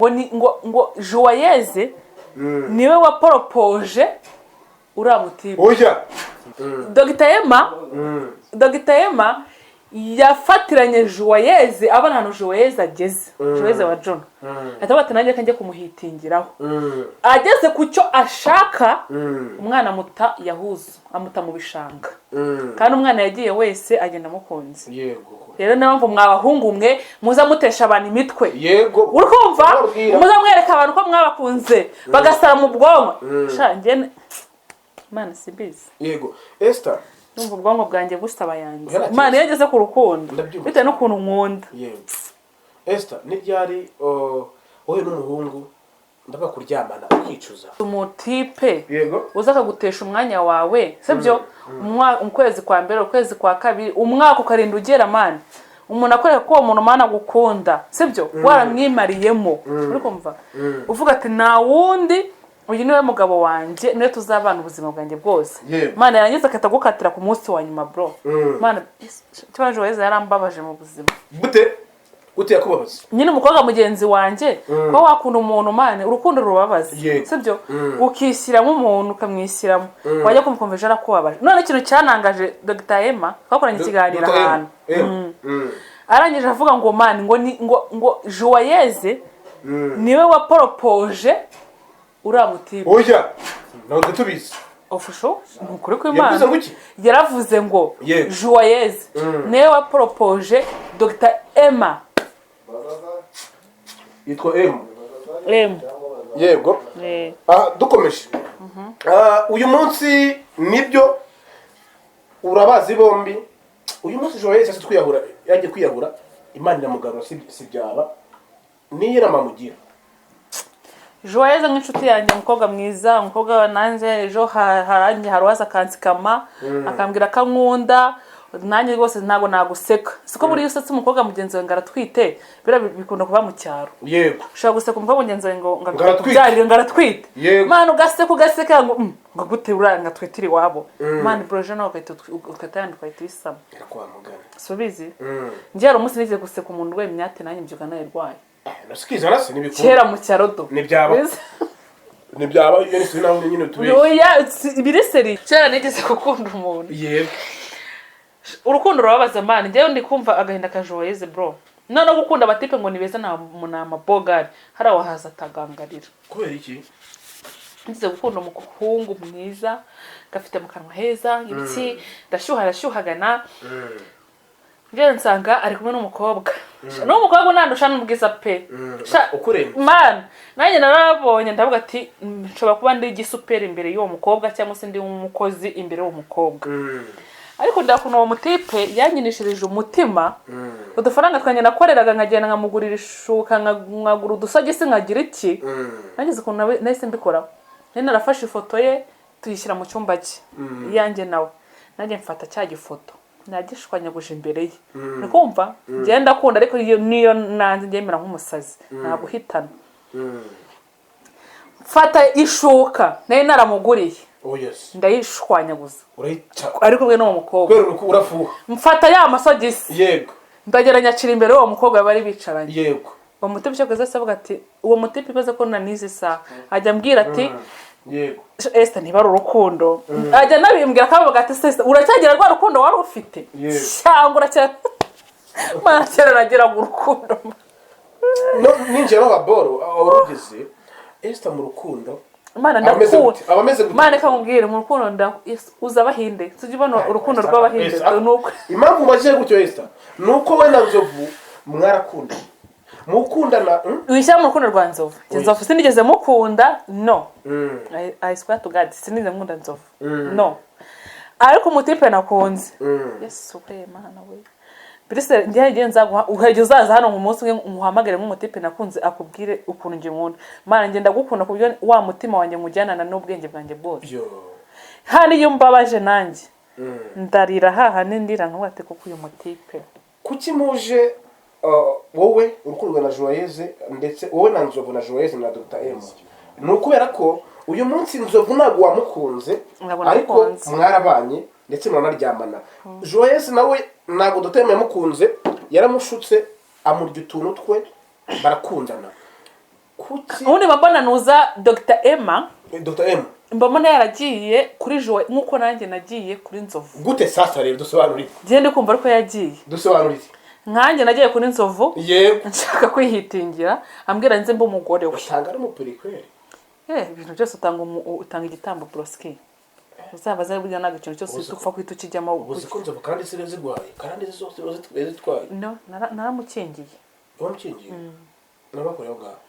ngo Joyeuse niwe waporopoje uramutiba. Oya. Dr. Emma yafatiranye Joyeuse abana hano Joyeuse ageze. Joyeuse wa John. Atabati nanjye kanjye kumuhitingiraho. Ageze ku cyo ashaka umwana muta yahuza amuta mu bishanga. Kandi umwana yagiye wese agenda mukunze. Yego. Rero n'abamvu mwabahungu mwe muza mutesha abantu imitwe. Yego. Urumva muza mwereka abantu ko mwabakunze bagasara mu bwonko. Sha njye Mana sibizi. Yego. Esther numva ubwonko bwanjye busaba yanjye. Mana yageze ku rukundo bitewe no kuntu nkunda. Yego. Esther niryari wowe n'umuhungu ndaga kuryamana ukicuza umutipe yego uza kagutesha umwanya wawe sibyo ukwezi kwa mbere ukwezi kwa kabiri umwaka ukarinda ugera mani umuntu akoreka ko uwo muntu mana gukunda sibyo waramwimariyemo uri kumva uvuga ati nta wundi uyu niwe mugabo wanje niwe tuzabana ubuzima bwanjye bwose mana yarangiza akatagukatira ku munsi wa nyuma bro mana kibaje Joyeuse yarambabaje mu buzima gute yakubabaza nyine umukobwa mugenzi wanje ko wakunda umuntu mane urukundo rubabaza sibyo ukishyira nk'umuntu ukamwishyiramo wajya kumukomveje arakubabaje none ikintu cyanangaje Dr. Emma twakoranye ikiganiro ahantu arangije avuga ngo mane ngo Joyeuse niwe waporopoje uramutiba. Oya ntabwo tubizi ofusho nukuri ko Imana yaravuze ngo Joyeuse niwe waporopoje Dr. Emma yitwa M. Yego. Dukomeje. Uyu munsi nibyo urabazi bombi. Uyu munsi Joyeuse ase twiyahura yaje kwiyahura Imana iramugarura si byaba. Niye namamugira. Joyeuse nk'inshuti yanjye umukobwa mwiza umukobwa nanze ejo haranje haruwaza kansikama akambwira kankunda nanjye rwose ntago naguseka siko buri usetse umukobwa mugenzi we ngaratwite bikunda kuba mu cyaro yego ushaka guseka umukobwa mugenzi we ngo ngaratwite ngaratwite mana ugaseka ngo gute uranga twitiri wabo mana projet no ukatandika itisama kwa mugana subizi njye umunsi nize guseka umuntu we imyate nanjye mbyuka nayirwaye nasikiza nasi nibikuru kera mu cyaro do nibyaba iyo nisi naho nyine tubizi oya biriseri cyane nigeze gukunda umuntu yego urukundo rubabaza mani njyewe ndi kumva agahinda ka Joyeuse bro none gukunda abatipe ngo nibeza na amabogari hari aho haza tagangarira kubera iki ngize gukunda umuhungu mwiza gafite mu kanwa heza ibiki ndashyuhagana njye nsanga ari kumwe n'umukobwa n'umukobwa nandusha n'ubwiza pe ukuremba man nanjye narabonye ndavuga ati nshobora kuba ndi igisuperi imbere y'uwo mukobwa cyangwa se ndi umukozi imbere y'uwo mukobwa ariko ndakuno uwo mutipe yanyinishirije umutima udufaranga twanye nakoreraga nkagenda nkamugurira ishuka nkagura udusogisi nkagira iki nagize ukuntu nahise mbikora nari narafashe ifoto ye tuyishyira mu cyumba cye yanjye nawe nanjye mfata cya gifoto nagishwanyaguje imbere ye nikumva ngenda akunda ariko niyo nanze ngemera nk'umusazi naguhitana fata ishuka nari naramuguriye ndayishwanyaguza ariko mwe no mukobwa urafuha mfata ya masogisi yego ndageranya ciri imbere uwo mukobwa bari bicaranye yego uwo mutipe cyo kweza savuga ati uwo mutipe ibaze ko nanize sa ajya mbwira ati yego Esther ntibari urukundo ajya nabimbwira kavuga ati Esther uracyagira rwa rukundo wari ufite cyangwa uracyara cyera nagira urukundo no ninjye no baboro urugeze Esther mu rukundo Mana ndakunda Mana kamubwire mu rukundo uza bahinde tujibona urukundo rw'abahinde nuko impamvu maje gutyo Esther nuko we na Nzovu mwarakunda mukundana wishyira mu rukundo rwa Nzovu Nzovu sinigeze mukunda no I swear to God sinigeze nkunda Nzovu no ariko umutipe nakunze Yesu we Mana we Brise njye nzaguha uhege uzaza hano mu munsi umuhamagare nk'umutipe nakunze akubwire ukuntu nje nkunda Mana nge ndagukunda kubyo wa mutima wanjye mujyana na n'ubwenge bwanjye bwose hani yumbabaje nanjye ndarira haha nindira nk'wate kuko uyu mutipe kuki muje wowe urukundo na Joyeuse ndetse wowe na Nzovu na Joyeuse na Dr. Emma nukubera ko uyu munsi Nzovu ntago wamukunze ariko mwarabanye ndetse muranaryamana Joyeuse nawe ntago Dr. Emma yamukunze yaramushutse amurya utuntu twe barakundana. kuki ubundi mbona nuza Dr Emma Dr M mbona yaragiye kuri Joe nkuko nanjye nagiye kuri Nzovu gute sasa rero dusobanurire gende kumva ariko yagiye dusobanurire nkanjye nagiye kuri Nzovu yego nshaka kwihitingira ambwira nze mba umugore we usanga ari umuperikweri ibintu byose utanga igitambo broski uzabaza burya ntabwo ikintu cyose upfa kwita ukijyamo ubuze ko Nzovu kandi zire zigwaye kandi zose zitwaye no naramukingiye wamukingiye nabakoreho ngaho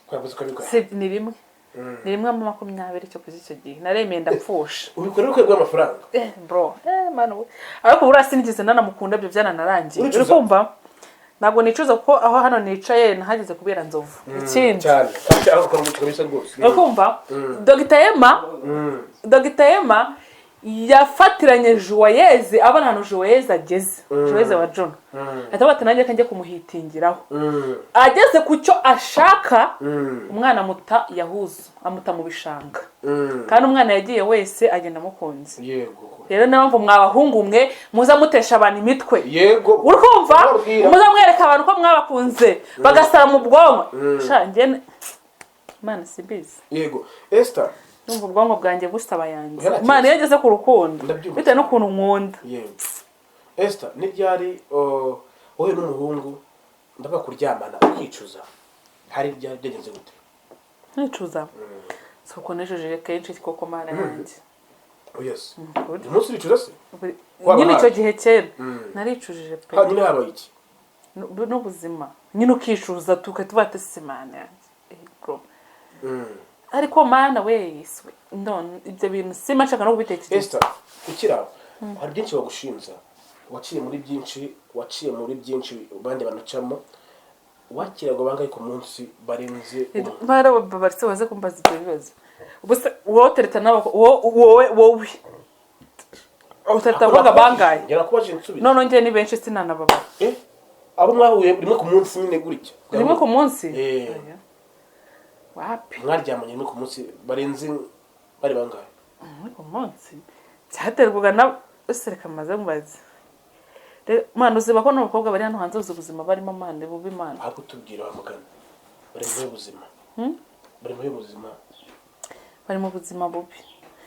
kwabuze ko bikora ni rimwe ni rimwe mu 20 cyo kuzi icyo gihe naremeye ndapfusha ubikorera uko rw'amafaranga bro manu ariko burasi nigeze nanamukunda byo byanarangiye uri kumva ntabwo nicuza kuko aho hano nicaye nahageze kubera Nzovu ikindi cyane kandi aho ukora umucyo bisa rwose uri kumva Dr Emma yafatiranye Joyeuse abana hano Joyeuse ageze Joyeuse wa John atabati nanjye kanjye kumuhitingiraho ageze ku cyo ashaka umwana muta yahuza amuta mu bishanga kandi umwana yagiye wese agenda mukunze yego rero naho mwabahungu mwe muza mutesha abantu imitwe yego urumva muza mwereka abantu ko mwabakunze bagasara mu bwonko shange Mana sibizi yego Esther numva ubwonko bwanjye busaba yanjye Imana yageze ku rukundo bitewe no kuntu nkunda yego Esther ni ryari wowe n'umuhungu ndavuga kuryamana ukicuza hari byageze gute nicuza soko nejeje kenshi koko Mana yanjye yes umunsi wicuza se nyine icyo gihe cyera naricujije pe hanyuma habaye iki n'ubuzima nyine ukicuza tukatubate Imana yanjye bro ariko Mana wese ndone ibyo bintu simashaka no kubitekereza Esther ukiraho hari byinshi bagushinza waciye muri byinshi bandi banacamo wakirago bangaye ku munsi barenze bara babarse waze kumbaza ibyo bibazo ubuse wowe tereta nabo wowe utereta vuga bangaye ngera kubaje nsubiza none ngiye ni benshi sinanababa abo mwahuye rimwe ku munsi nyine gutya rimwe ku munsi wapi mwaryamanye rimwe ku munsi barenze bari bangaye ku munsi cyaterwaga na usereka maze mbaze Mana uziba ko n'abakobwa bari hano hanze ubuzima barimo Mana bubi Mana ahubwo tubwira bamugana bari mu buzima bari mu buzima bubi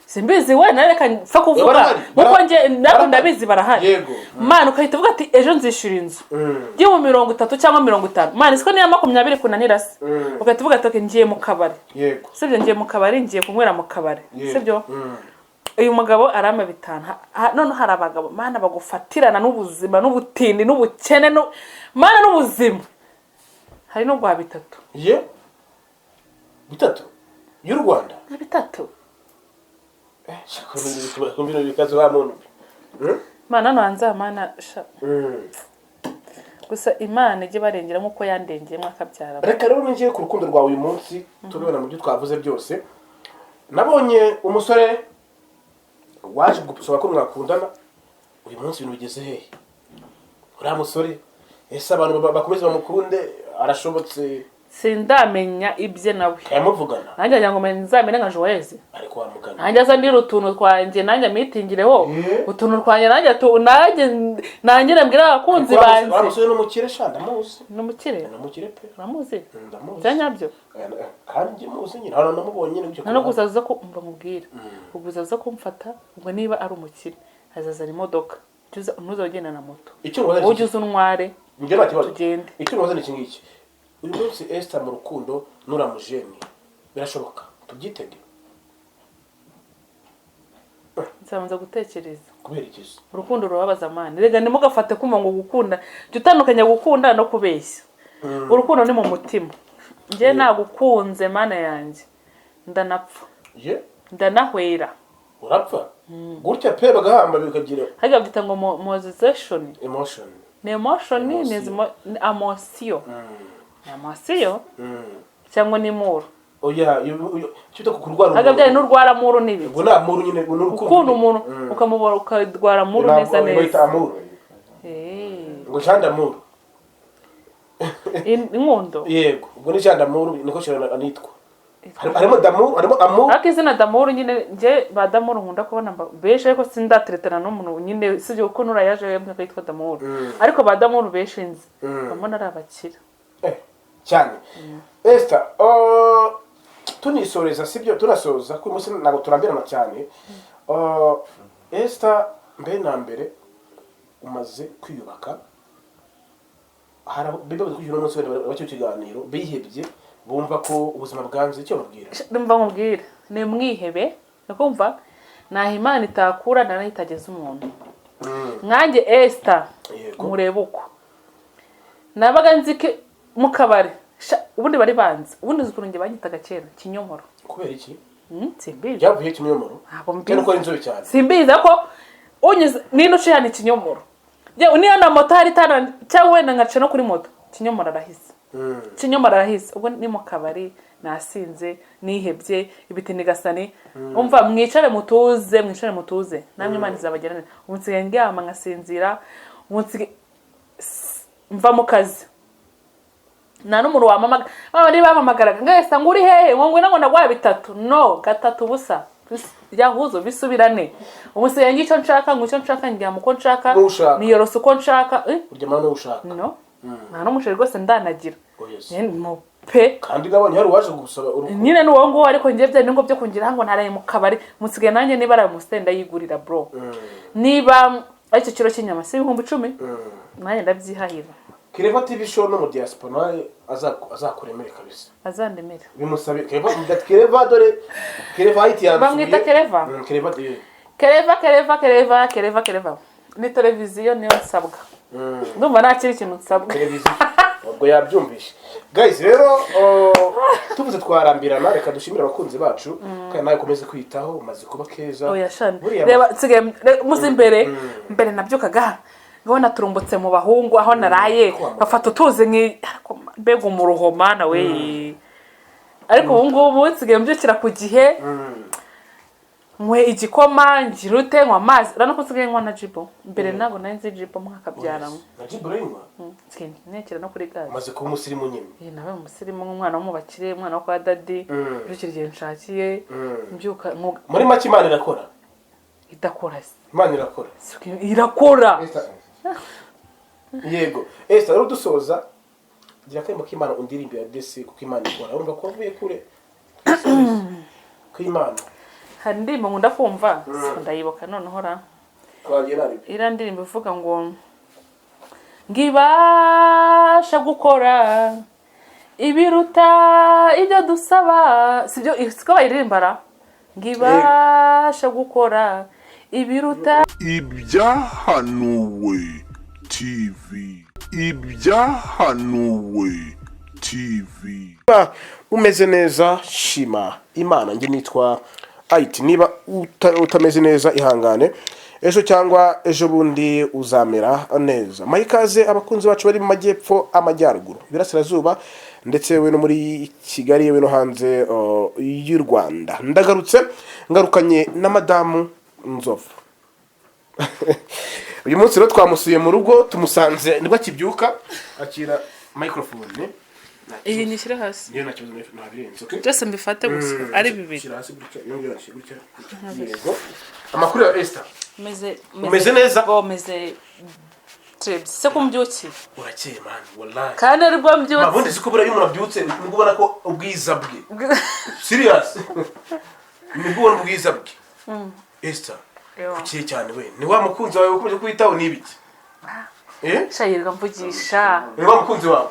simbizi we nareka mfa kuvuga nkuko nje nako ndabizi barahari yego Mana ukahita uvuga ati ejo nzishura inzu ngiye mu 30 cyangwa 50 Mana siko niya 20 kunanira se ukahita uvuga ati ngiye mu kabari yego sibyo ngiye mu kabari ngiye kunywera mu kabari sibyo uyu mugabo arama bitana none hari abagabo Mana bagufatirana n'ubuzima n'ubutindi n'ubukene no Mana n'ubuzima hari no gwa bitatu bitatu y'u Rwanda bitatu kumbira bikazo wa muntu Mana nanza Mana gusa Imana ije barengera nkuko yandengeye mwakabyara reka rero ngiye ku rukundo rwawe uyu munsi tubibona mu byo twavuze byose nabonye umusore waje gusaba ko mwakundana uyu munsi ibintu bigeze hehe uriya musore ese abantu bakomeza bamukunde arashobotse sindamenya ibye nawe yamuvugana nanjye ngo nzamene nka Joyeuse ariko wamugana nanjye azandira utuntu twanjye nanjye mitingireho utuntu twanjye nanjye nambwira abakunzi banjye bamusore n'umukire shanda muzi n'umukire pe uramuzi ndamuzi cyanyabyo kandi muzi nyine hano namubonye n'ibyo no guzaza ko umva mubwira uguzaza ko mfata ubwo niba ari umukire azazana imodoka ntuzogenda na moto ujye uzunware njye nakibazo tugende icyo mubaza ni iki ngiki uyu munsi Esther mu rukundo nuramujeni birashoboka tubyitege nzabanza gutekereza kubera iki urukundo rubabaza Mana rega nimugafate kumva ngo gukunda jya utandukanya gukunda no kubeshya urukundo ni mu mutima njye nagukunze Mana yanjye ndanapfa ndanahwera urapfa gutya pe bagahamba bikagira haga byita ngo motivation emotion ni amosiyo amasiyo cyangwa ni muru oya cyita kukurwara haga byari n'urwara muru nibi ubwo na muru nyine ukuntu umuntu ukamubora ukadwara muru neza neza ngo shanda muru inkundo yego ubwo ni shanda muru niko shanda anitwa harimo damuru harimo amuru akizina damuru nyine nje ba damuru nkunda kubona beshe ariko sindateretana n'umuntu nyine sije uko nurayaje yemwe kwitwa damuru ariko ba damuru beshe nzi bamona ari abakira cyane Esther, tunisoreza sibyo turasoza ko umunsi ntabwo turambirana cyane. Esther, mbe na mbere umaze kwiyubaka, hari bibazo kugira umunsi w'icyo kiganiro bihebye bumva ko ubuzima bwanze, icyo babwira? Ndumva mubwira ni mwihebe, nakumva naho Imana itakura nayo itageza umuntu. Nkanjye Esther mureba uko nabaga nzike mu kabari, ubundi bari banze, ubundi zukurunge banyitaga kera Kinyomoro. Kubera iki? Simbizi. Byavuye Kinyomoro? Cyane ko inzobe cyane. Simbizi ko unyuze nino cyane Kinyomoro. Je uniya na moto hari tana cyangwa wenda ngace no kuri moto. Kinyomoro arahise. Kinyomoro arahise. Ubwo ni mu kabari nasinze nihebye ibiti nigasani. Umva mwicare mutuze. Namwe Imana izabagerane. Umunsi ndyama ngasinzira. Umunsi mva mu kazi. Na n'umuntu wamamaga bari bamamagaraga ngesa nguri hehe ngo ndagwaye bitatu no gatatu busa yahuzo bisubirane umunsi yanjye icyo nshaka ngo icyo nshaka njya muko nshaka niyorose uko nshaka urya mano ushaka no nta n'umusheri rwose ndanagira no pe kandi nabonye hari waje gusaba nyine n'uwo ngo ariko ngiye bya ningo byo kungira ngo ntaraye mu kabari musigaye nanjye niba ari musenda yigurira bro niba aricyo kiro cy'inyama si 10,000 nanjye ndabyihahira. Kereva TV show no mu diaspora azakuremere kabisa. Azandemera. Bimusabe Kereva dore Kereva iti ya. Bamwita Kereva. Kereva. Ni televiziyo niyo nsabwa. Ndumva nta kiri kintu nsabwa. Televiziyo. Ubwo yabyumvishe. Guys rero tuvuze twarambirana reka dushimira abakunzi bacu kandi nawe komeze kwitaho umaze kuba keza. Oya shani. Reba sige muzi mbere nabyukaga ngona turumbutse mu bahungu aho naraye bafata utuze mbega umuruhoma nawe ariko ubu ngubu nsigaye mbyukira ku gihe mwe igikoma ngirute nkwa amazi rano ko nsigaye nkwa na jibo mbere ntabwo nari nzi jibo mwakabyaramo na jibo rengwa nekera no kuri gaze maze kuba umusirimu nyine nawe umusirimu nk'umwana wo mu bakire umwana wo kwa dadi byukira igihe nshakiye mbyuka muri make Imana irakora idakora Imana irakora irakora yego Esther rero dusoza gira kayimo k'Imana undirimbe ya DC kuko Imana ikora urumva ko avuye kure kw'Imana hari ndimo nkunda kumva ndayiboka noneho ra ira ndirimbo ivuga ngo ngibasha gukora ibiruta ibyo dusaba sibyo siko bayirimbara ngibasha gukora ibiruta ibyahanuwe TV umeze neza shima Imana nge nitwa Aiti niba utameze neza ihangane ejo cyangwa ejo bundi uzamera neza mayikaze abakunzi bacu bari mu majyepfo amajyaruguru birasirazuba ndetse we no muri Kigali we no hanze y'u Rwanda ngarukanye na madamu Nzovu uyu munsi rero twamusuye mu rugo tumusanze nibwo kibyuka akira microphone iyi nishyire hasi niyo nakibazo nabirenze okay byose mbifate gusa ari bibiri kirasi gutya yongera gutya yego amakuru ya Esther umeze neza umeze trebs se kumbyuki urakeye man wallahi kandi aribwo mbyutse mabundi siko bura y'umuntu abyutse nubwo ubona ko ubwiza bwe serious nubwo ubona ubwiza bwe Esther kukiye cyane we ni wa mukunzi wawe ukomeje kwitaho nibiki shayirwa mvugisha ni wa mukunzi wawe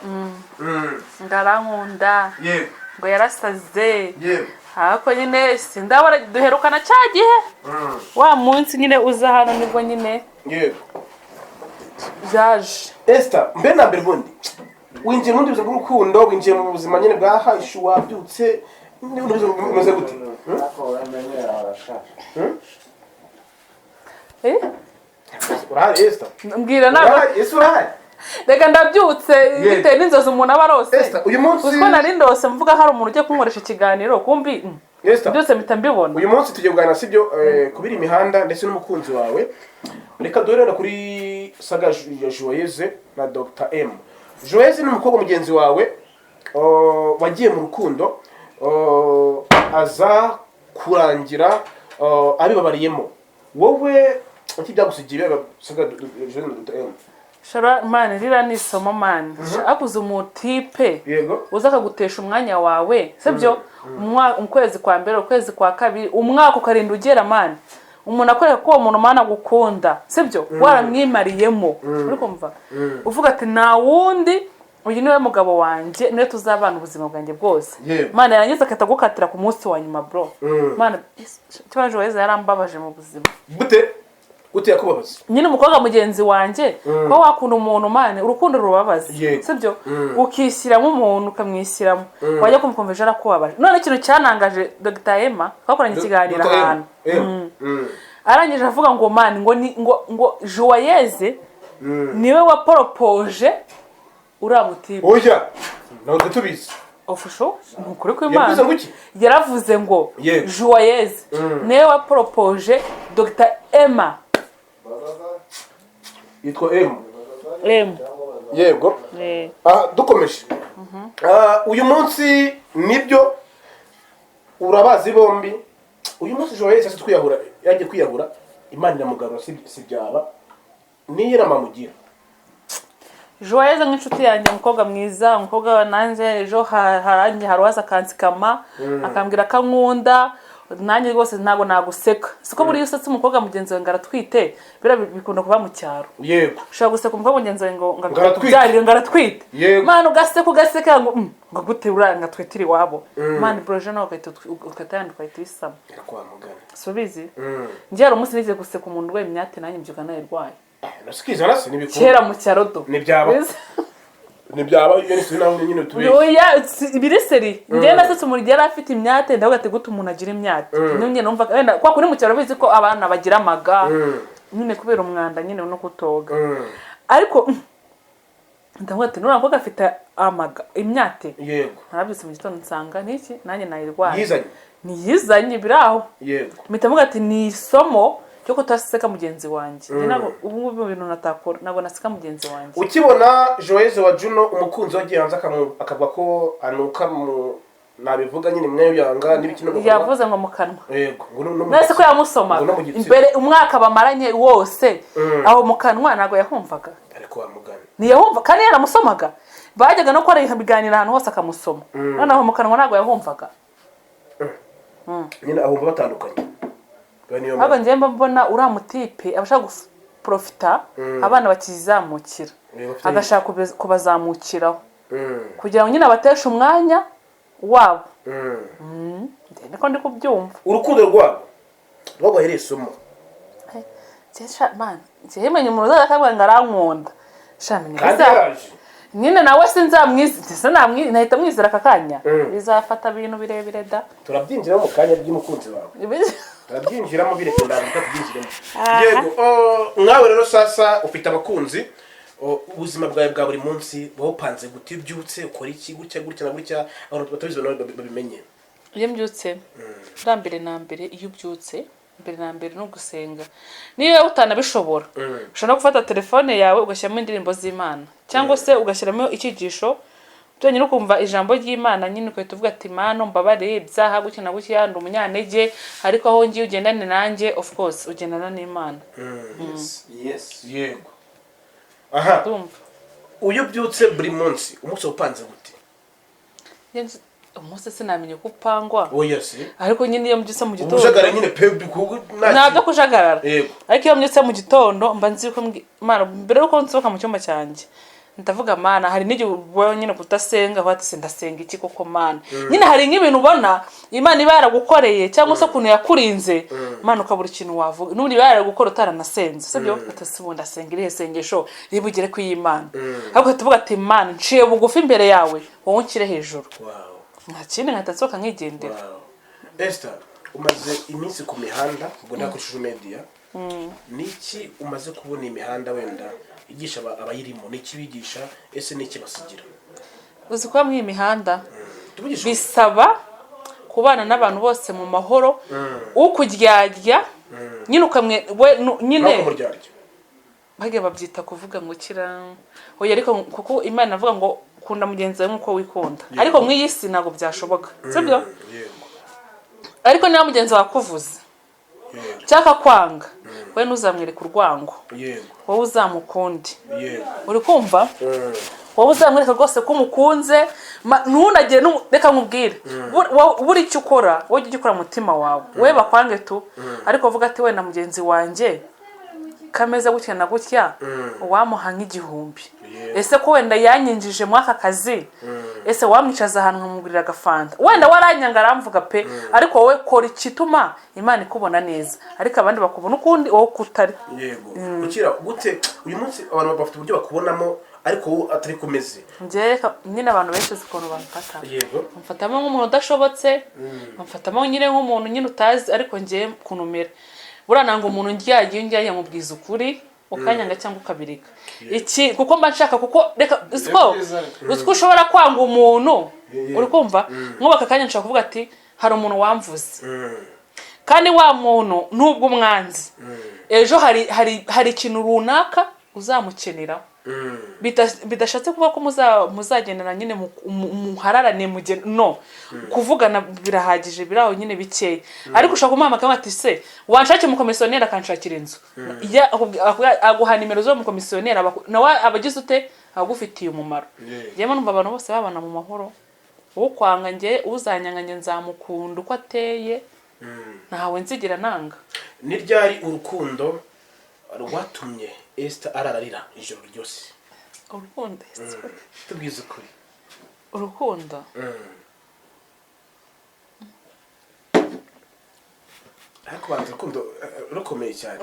ndarankunda yego ngo yarasaze yego hako nyine sindabara duherukana cyagihe wa munsi nyine uza hano nibwo nyine yego byaje Esther mbe na mbere bundi winjiye mu ndibyo bw'urukundo winjiye mu buzima nyine bwa haishu wabyutse umeze gute urahari Esther mbwira nabo reka ndabyutse bitewe n'inzozi umuntu aba arose Esther uyu munsi uko nari ndose mvuga hari umuntu ugiye kunkoresha ikiganiro kumbi byose mpita mbibona uyu munsi tugiye kuganira sibyo kubira imihanda ndetse n'umukunzi wawe reka duherera kuri saga ya Joyeuse na Dr M. Joyeuse ni umukobwa mugenzi wawe wagiye mu rukundo aza kurangira abibabariyemo wowe iki byagusigiye saga Joyeuse na Dr M shara man rira ni isomo man akuze umutipe yego uza akagutesha umwanya wawe sibyo ukwezi kwa mbere ukwezi kwa kabiri umwaka ukarinda ugera man umuntu akoreka ko uwo muntu mana gukunda sibyo waramwimariyemo uri kumva uvuga ati nta wundi uyu niwe mugabo wanje niwe tuzabana ubuzima bwanjye bwose mana yarangiza akatagukatira ku munsi wa nyuma bro mana kibaje weza yarambabaje mu buzima gute yakubabaza nyine umukobwa mugenzi wanje ko wakunda umuntu mane urukundo rubabaza sibyo ukishyiramo umuntu ukamwishyiramo wajya kumukumvisha arakubabaje none ikintu cyanangaje Dr Emma twakoranye ikiganiro ahantu arangije avuga ngo mane ngo Joyeuse niwe wa propose uramutiba oya ntabwo tubizi ofusho nukuri ko Imana yaravuze ngo Joyeuse niwe wa propose Dr Emma yitwa M yego dukomeje uyu munsi nibyo urabazi bombi uyu munsi Joyeuse ase twiyahura yagiye kwiyahura Imana iramugarura si byaba niyirama mugira Joyeuse nk'inshuti yanjye umukobwa mwiza umukobwa nanjye ejo haranje haruwaza kansikama akambwira kankunda nanjye rwose ntago naguseka siko buri usetse umukobwa mugenzi wawe ngaratwite bikunda kuba mu cyaro yego ushaka guseka umukobwa mugenzi wawe ngo ngaratwite ngaratwite mana ugaseka ngo gute uranga twitiri wabo mana projet no ukatandika itisama kwa mugana subizi njye umunsi nize guseka umuntu we imyate nanjye mbyuka nayirwaye nasikiza nasi nibikuru kera mu cyaro do nibyaba iyo nisi naho nyine tubizi oya biriseri njye nasetse umuntu yari afite imyate ndavuga ati gute umuntu agira imyate nyine numva wenda kwa kuri mu cyaro bizi ko abana bagira amaga nyine kubera umwanda nyine no kutoga ariko ndavuga ati nura mvuga afite amaga imyate yego narabyise mu gitondo nsanga niki nanjye nayirwaye niyizanye biraho yego mitavuga ati ni isomo cyo kutaseka mugenzi wanjye nabo ubu bintu natakora nabo naseka mugenzi wanjye ukibona Joyeuse wa Juno umukunzi wagiye hanze akavuga ko anuka nabivuga nyine mwayo yanga nibikino yavuze ngo mu kanwa yego nese ko yamusoma imbere umwaka bamaranye wose aho mu kanwa nago yahumvaga ariko wamugana ni yahumva kandi yaramusomaga bajyaga no kora ibiganira ahantu hose akamusoma none aho mu kanwa nago yahumvaga nyine ahumva batandukanye aba njye mbona uramutipe abashaka guprofita abana bakizamukira agashaka kubazamukiraho kugira ngo nyine abateshe umwanya wabo niko ndi kubyumva urukundo rwabo rwabahereye isomo ntihemenye umuntu uzaza akabwira ngo arankunda nyine nawe sinzamwizera nahita mwizera aka kanya bizafata ibintu birebire da turabyinjiramo mu kanya by'umukunzi wawe turabyinjiramo bireke ndavuga tubyinjiramo yego mwawe rero sasa ufite abakunzi ubuzima bwawe bwa buri munsi wapanze gute ubyutse ukora iki gutya na gutya abantu batabizi babimenye iyo mbyutse urambere na mbere iyo ubyutse mbere na mbere no gusenga niyo utanabishobora ushobora gufata telefone yawe ugashyiramo indirimbo z'Imana cyangwa se ugashyiramo icyigisho byonyine ukumva ijambo ry'Imana nyine ukahita uvuga ati Mana mbabare ibyaha gutya na gutya ndi umunyantege ariko aho ngiye ugendane nanjye of course ugendana n'Imana yes yego aha uyu byutse buri munsi umunsi upanze gute umunsi sinamenye uko upangwa oya se ariko nyine iyo mbyutse mu gitondo ujagara nyine pebi ntabyo kujagarara ariko iyo mbyutse mu gitondo mba nzi ko Mana mbere yuko nsohoka mu cyumba cyanjye ndavuga Mana hari n'igihe ubwo nyine kutasenga wati ndasenga iki koko Mana nyine hari nk'ibintu ubona Imana iba yaragukoreye cyangwa se ukuntu yakurinze Mana ukabura ikintu wavuga n'ubundi iba yaragukora utaranasenze sibyo utasibunda asenga irihe sengesho ribugere ku y'Imana ahubwo tuvuga ati Mana nciye bugufi imbere yawe wowe unkire hejuru nta kindi nkatatsoka nkigendera Esther umaze iminsi ku mihanda ubwo nta kuri social media niki umaze kubona imihanda wenda igisha abayirimo niki bigisha ese niki basigira uzi ko mu imihanda bisaba kubana n'abantu bose mu mahoro ukuryarya nyine ukamwe nyine bage babyita kuvuga ngo kira oya ariko kuko Imana avuga ngo kunda mugenzi wawe nkuko wikunda ariko mwiyisi nago byashoboka sibyo ariko niba mugenzi wakuvuze cyaka kwanga we ntuzamwereke urwango, yego wowe uzamukunde, yego uri kumva, wowe uzamwereka rwose ko umukunze, ntunagire reka nkubwire, buri icyo ukora wowe ujye ukora umutima wawe, we bakwange tu, ariko uvuga ati we na mugenzi wanjye kameze gutya na gutya, wamuha nk'igihumbi, ese ko wenda yanyinjije mu aka kazi, ese wamwicaza ahantu nkamugurira agafanta, wenda waranyanga aramvuga pe, ariko wowe kora ikituma Imana ikubona neza, ariko abandi bakubona ukundi wowe kutari. Yego ukira gute uyu munsi abantu bafite uburyo bakubonamo ariko wowe atari kumeze? Ngereka nyine abantu benshi ukuntu bamfata, yego mfatamo nk'umuntu udashobotse, mfatamo nyine nk'umuntu nyine utazi, ariko ngiye kunumera buriya nanga umuntu ngiye mubwiza ukuri ukanyanga cyangwa ukabirika iki, kuko mba nshaka, kuko reka uziko ushobora kwanga umuntu, uri kumva nk'ubaka kanya nshaka kuvuga ati hari umuntu wamvuze, kandi wa muntu nubwo umwanzi ejo hari ikintu runaka uzamukenera, bidashatse kuba ko muzagendana nyine muhararane no kuvugana birahagije, biraho nyine bikeye, ariko ushaka kumuhamagara ati se wanshake umukomisiyoneri akanshakira inzu, aguha nimero zo umukomisiyoneri, nawe abagize ute agufitiye umumaro. Yewe numva abantu bose babana mu mahoro, ukwanga nge uzanyanga nge nzamukunda uko ateye, ntawe nzigira nanga. Ni ryari urukundo rwatumye Esther arararira ijoro ryose? Urukundo tubwize ukuri. Urukundo ariko banza urukundo rukomeye cyane,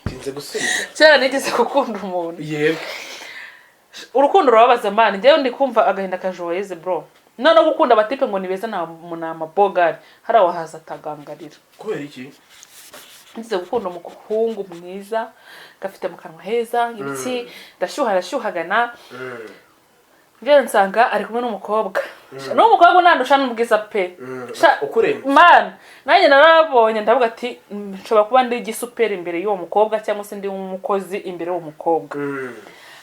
tinze gusubiza cyane nigeze gukunda umuntu. Yego urukundo rurababaza man, njyewe ndi kumva agahinda kajoyeze bro, no gukunda abatipe ngo nibeza na amabogari, hari aho haza atagangarira. Kubera iki? Ngize gukunda umuhungu mwiza, gafite mu kanwa heza, ibiki ndashyuhagana, nje nsanga ari kumwe n'umukobwa, n'umukobwa nandusha n'ubwiza pe, ukuremba man, nanjye narabonye ndavuga ati nshobora kuba ndi igisuperi imbere y'uwo mukobwa, cyangwa se ndi umukozi imbere y'uwo mukobwa,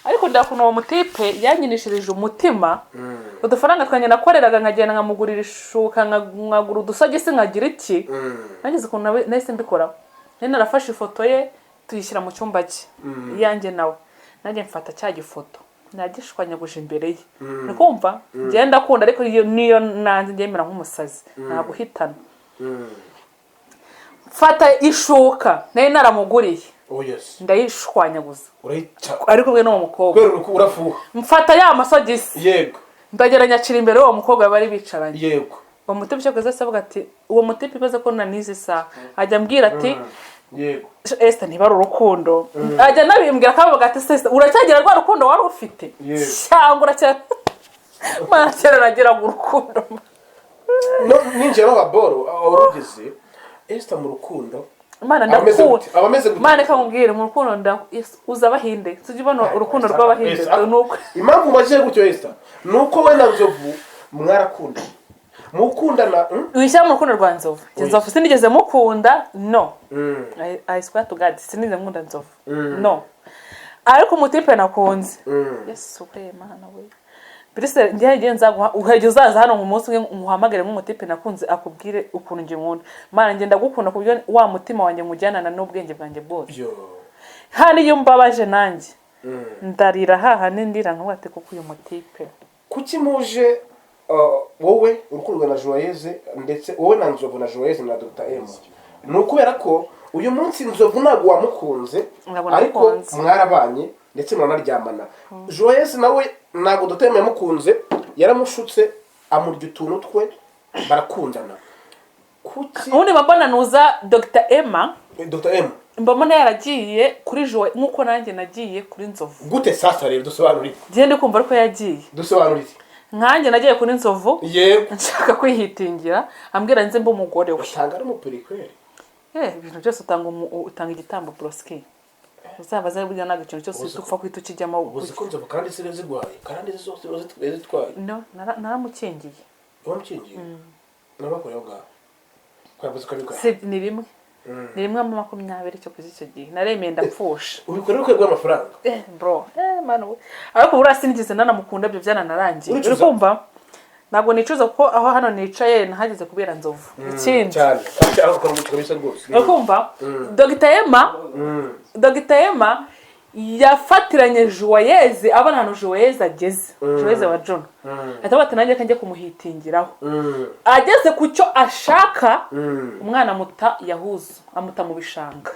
ariko ndakuno uwo mutipe yanyinishirije umutima, udufaranga twanye nakoreraga nkagenda nkamugurira ishuka, nkagura udusogisi, nkagira iki, nagize ukuntu nahise mbikora, narafashe ifoto ye tuyishyira mu cyumba cye yanjye, nawe nanjye mfata cya gifoto nagishwanyaguje imbere ye, nikumva ngenda akunda, ariko niyo nanze ngemera nk'umusazi naguhitana, mfata ishuka nayo naramuguriye, ndayishwanyaguza, ariko we n'uwo mukobwa urafuha, mfata ya masogisi, yego ndagera nyacira imbere y'uwo mukobwa bari bicaranye, yego uwo mutipe cyo kweza savuga ati uwo mutipe ibaze ko nanize sa, ajya mbwira ati yego Esther ntibari urukundo, ajya nabimbwira akavuga ati se uracyagira rwa rukundo wari ufite cyangwa uracyari mana cyera nagira urukundo ninjye n'ababoro urugeze Esther mu rukundo. Mana ndakunda Mana kamubwire mu rukundo uza abahinde tujibona urukundo rw'abahinde nuko impamvu maje gutyo Esther nuko we na Nzovu mwarakunda mukundana wishyira mu rukundo rwa Nzovu. Nzovu sinigeze mukunda no I swear to God sinigeze nkunda Nzovu no, ariko umutipe nakunze Yesu we Mana we Brise njye nzaguha uhege uzaza hano mu munsi umuhamagare nk'umutipe nakunze akubwire ukuntu nje nkunda. Mana nge ndagukunda kubyo wa mutima wanjye mujyanana n'ubwenge bwanjye bwose hani yumbabaje nanjye ndarira haha nindira nk'wate kuko uyu mutipe kuki muje wowe urukundo na Joyeuse ndetse wowe na Nzovu na Joyeuse na Dr. M nukubera ko uyu munsi Nzovu ntabwo wamukunze ariko mwarabanye ndetse muranaryamana. Joyeuse nawe ntabwo Dr. M yamukunze yaramushutse amurya utuntu twe barakundana. Kuki ubundi mbona nuza Dr. M mbona yaragiye kuri Joye nkuko nanjye nagiye kuri Nzovu. Gute sasa rero dusobanurire gende kumva ariko yagiye dusobanurire nkanjye nagiye kuri Nzovu yego nshaka kwihitingira ambwira nze mba umugore we utanga ari umuperikweri ibintu byose utanga igitambo broski uzabaza burya naga ikintu cyose dupfa kwita ukijyamo ubuze ko Nzovu kandi se zirwaye kandi zose zitwaye no naramukingiye wamukingiye nabakoreho ngaho kwabuze ko bikora ni rimwe ni rimwe mu 20 cyo kuzi icyo gihe naremeye ndapfusha ubikorera ko rw'amafaranga bro manu ariko burasi nigeze nanamukunda byo byananarangiye uri kumva ntabwo nicuza kuko aho hano nicaye nahageze kubera nzovu ikindi cyane kandi aho ukora umuco bisa rwose urakumva Dr Emma yafatiranye Joyeuse abana hano Joyeuse ageze Joyeuse wa John ahita bati nanjye kanjye kumuhitingiraho ageze ku cyo ashaka umwana muta yahuza amuta mu bishanga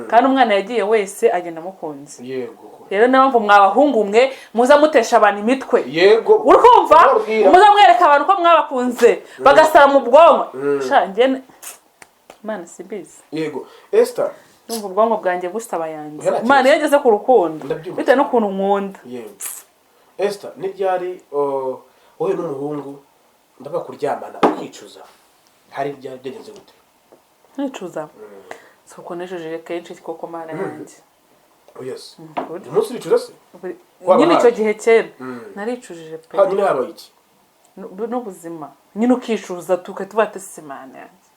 kandi umwana yagiye wese agenda mukunze yego rero nayo mvu mwabahungu mwe muza mutesha abantu imitwe yego urumva muza mwereka abantu ko mwabakunze bagasara mu bwonko shange Imana simbizi yego Esther numva ubwonko bwanjye busaba yanjye Imana yageze ku rukundo bitewe n'ukuntu nkunda yego Esther ni ryari wowe n'umuhungu ndavuga kuryamana ukicuza hari ryari byagenze gute nkicuza soko nejeje kenshi koko Mana yanjye yes umunsi wicuza se nyine icyo gihe kera naricujije pe hanyuma habaye iki n'ubuzima nyine ukicuza tukatubate Imana yanjye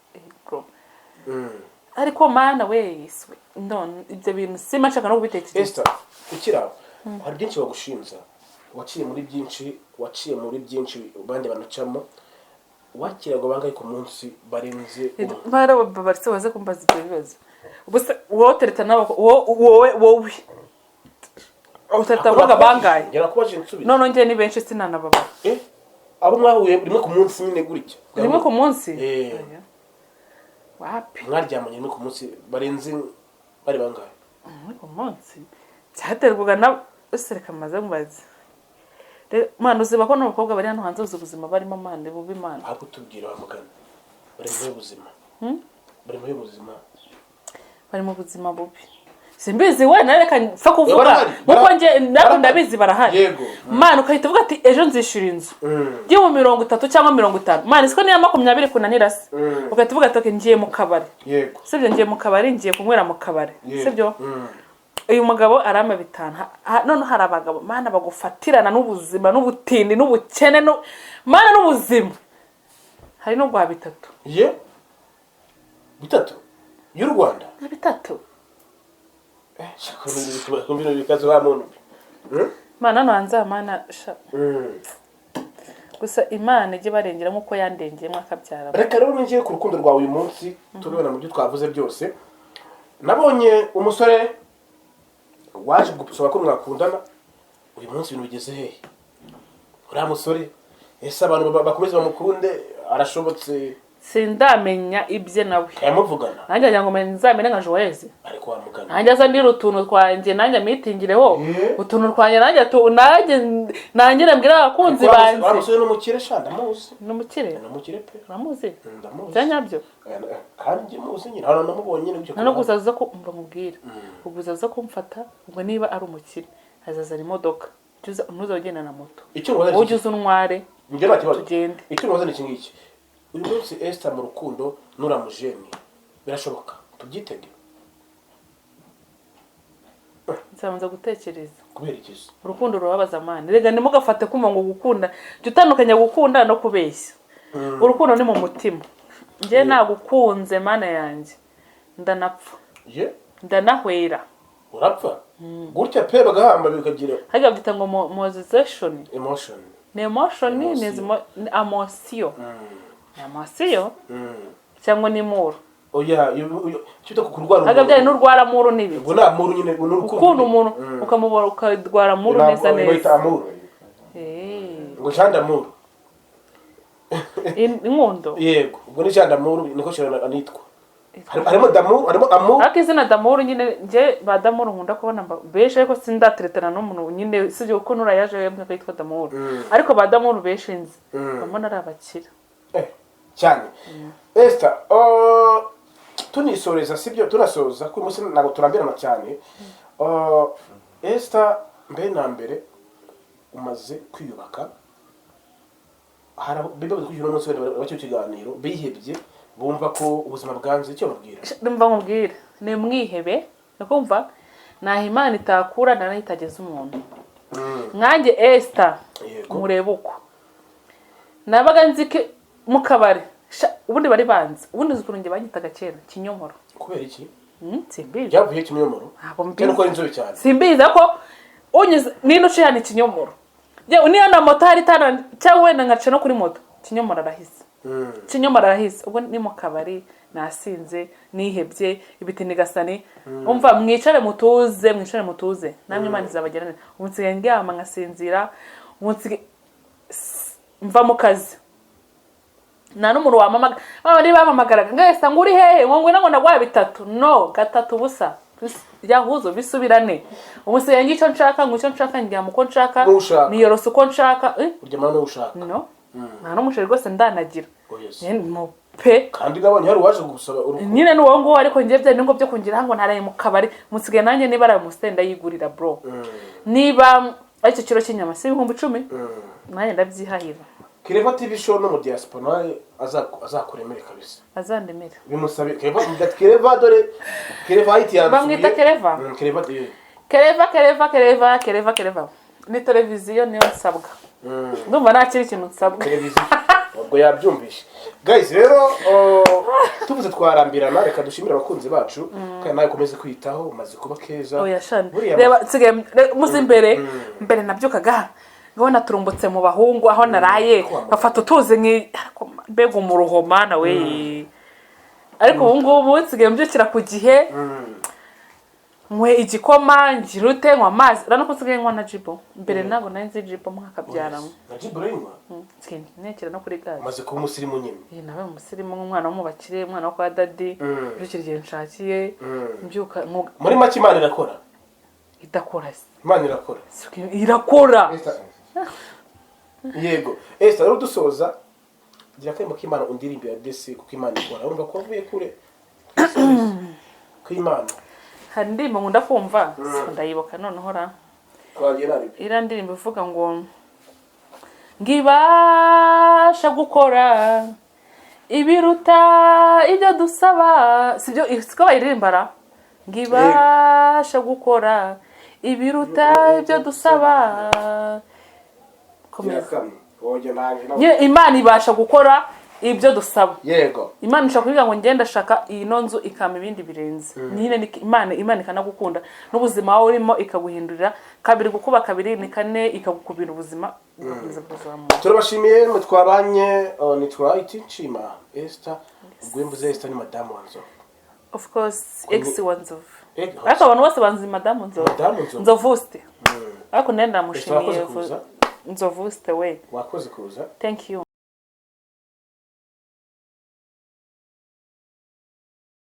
ariko Mana wese ndone ibyo bintu simashaka no kubitekereza Esther ukiraho hari byinshi bagushinza waciye muri byinshi bandi banacamo wakirago bangaye ku munsi barenze bara babarse baze kumbaza ibyo bibazo ubuse wowe tereta nabo wowe utereta bangaye ngera kubaje nsubira none ngiye ni benshi sinanababa abo mwahuye rimwe ku munsi nyine gutya rimwe ku munsi wapi mwaryamanye rimwe ku munsi barenze bari bangaye ku munsi cyaterwaga na usereka maze mbaze Mana uziba ko n'abakobwa bari hano hanze ubuzima barimo Mana bubi Mana ahubwo tubwira bamugana bari mu buzima bari mu buzima bubi simbizi we nareka mfa kuvuga nkuko nge nako ndabizi barahari yego Mana ukahita uvuga ati ejo nzishura inzu ngiye mu 30 cyangwa 50 Mana siko niya 20 kunanira se ukahita uvuga ati ngiye mu kabari yego sibyo ngiye mu kabari ngiye kunywera mu kabari sibyo uyu mugabo arama bitana none hari abagabo Mana bagufatirana n'ubuzima n'ubutindi n'ubukene no Mana n'ubuzima hari no gwa bitatu bitatu y'u Rwanda bitatu kumbino bikazo wa muntu Mana nanza Mana gusa Imana ije barengera nkuko yandengeye mwakabyara reka rero ngiye ku rukundo rwawe uyu munsi tubibona mu byo twavuze byose nabonye umusore waje gusaba ko mwakundana uyu munsi ibintu bigeze hehe uriya musore ese abantu bakomeze bamukunde arashobotse sindamenya ibye nawe yamuvugana nanjye ajya ngo nzamene nka Joyeuse ariko wamugana nanjye aza ndira utuntu twanjye nanjye mitingireho utuntu twanjye nanjye nabwira abakunzi banjye aramusore n'umukire shanda muzi n'umukire pe uramuzi ndamuzi byanyabyo kandi muzi nyine hano namubonye n'ibyo no guzaza ko umva mubwira uguzaza ko mfata ubwo niba ari umukire azazana imodoka ntuzogenda na moto ujye uzunware njye nta kibazo tugende icyo nubazana iki ngiki uyu munsi Esther mu rukundo nuramujeni birashoboka tubyitege nzabanza gutekereza kubera ikizo urukundo rubabaza Mana rega nimugafate kumva ngo gukunda utandukanya gukunda no kubeshya urukundo ni mu mutima ngiye nagukunze Mana yanjye ndanapfa ndanahwera urapfa gutya pe bagahamba bikagira haga byita ngo motivation emotion ni amasiyo cyangwa ni muro oya cyita kukurwara haga byari n'urwara muro nibi ubwo na muro nyine ukuntu umuntu ukamubora ukadwara muro neza neza ngo janda muro inkundo yego ubwo ni janda muro niko shira anitwa harimo damu harimo amu akizina damu nyine nje ba damu nkunda kubona beshe ariko sindateretana n'umuntu nyine sije uko nurayaje yemwe kwitwa damu ariko ba damu beshinze bamona ari abakira cyane Esther tunisoreza sibyo turasoza ko umunsi nago turambirana cyane Esther mbe na mbere umaze kwiyubaka biba kujya no munsi bacyo kiganiro bihebye bumva ko ubuzima bwanze icyo babwira ndumva nkubwira ni mwihebe nakumva naho Imana itakura nanahitageza umuntu nkanjye Esther murebe uko nabaga nzike mu kabari ubundi bari banze ubundi zukurunge banyitaga kera kinyomoro kubera iki simbizi yavuye kinyomoro ntabwo mbizi ko inzobe cyane simbizi ko unyeze nino cyane kinyomoro yewe niyo na moto hari tana cyangwa wenda ngaca no kuri moto kinyomora arahise kinyomora arahise ubwo ni mu kabari nasinze nihebye ibiti nigasani umva mwicare mutuze namwe Imana izabagerane umunsi ndyama ngasinzira umunsi mva mu kazi nta n'umuntu wamamaga bari bamamagaraga ngahise ngo uri hehe ngo ngo ndagwa bitatu no gatatu busa yahuzo bisubirane umunsi icyo nshaka ngo icyo nshaka ndyama uko nshaka niyorose uko nshaka uryama no ushaka no nta n'umusheri rwose ndanagira no pe kandi nabonye hari waje gusaba nyine n'uwo ngo ariko ngiye bya ningo byo kungira ngo ntaraye mu kabari musigaye nanjye niba ari umusenda yigurira bro niba ari cyo kiro cy'inyama si 10,000 nanjye ndabyihahira Clever TV show no mu diaspora azakuremere kabisa azandemera bimusabe Clever dore Clever iti ya bamwita Clever ni televiziyo niyo nsabwa ndumva nta kiri kintu nsabwa televiziyo ubwo yabyumvishe guys rero tuvuze twarambirana reka dushimira abakunzi bacu kandi nawe komeze kwitaho umaze kuba keza oya shani reba tsige muzi mbere nabyukaga ngabona turumbutse mu bahungu aho naraye bafata utuze mbega umuruhoma nawe ariko ubu ngubu nsigaye mbyukira ku gihe mwe igikoma ngirute nkwa amazi rano ko nsigaye nkwa na jibo mbere ntabwo nari nzi jibo mwakabyaramo na jibo renywa nekera no kuri gaze maze kuba umusirimu nyine nawe umusirimu nk'umwana wo mu bakire umwana wo kwa dadi byukira igihe nshakiye mbyuka muri make Imana irakora idakora Imana irakora irakora yego Esther rero dusoza gira kayimo k'Imana undirimbira desi kuko Imana ikora urumva ko avuye kure k'Imana hari ndimo nkunda kumva ndayiboka noneho ra twagira ira ndirimbo ivuga ngo ngibasha gukora ibiruta ibyo dusaba sibyo isiko bayirimbara ngibasha gukora ibiruta ibyo dusaba komeza Imana ibasha gukora ibyo dusaba yego Imana ishaka kuvuga ngo ngenda shaka iyi nonzu ikama ibindi birenze nyine Imana ikanagukunda n'ubuzima wawe urimo ikaguhindurira kabiri gukuba kabiri ni kane ikagukubira ubuzima ugakomeza kuzamuka turabashimiye mutwabanye ni twaiti nshima Esther ubwembuze Esther ni madame wanzo of course ex wanzo ariko abantu bose banzi madame nzovuste ariko nenda mushimiye nzovuste we wakoze kuza thank you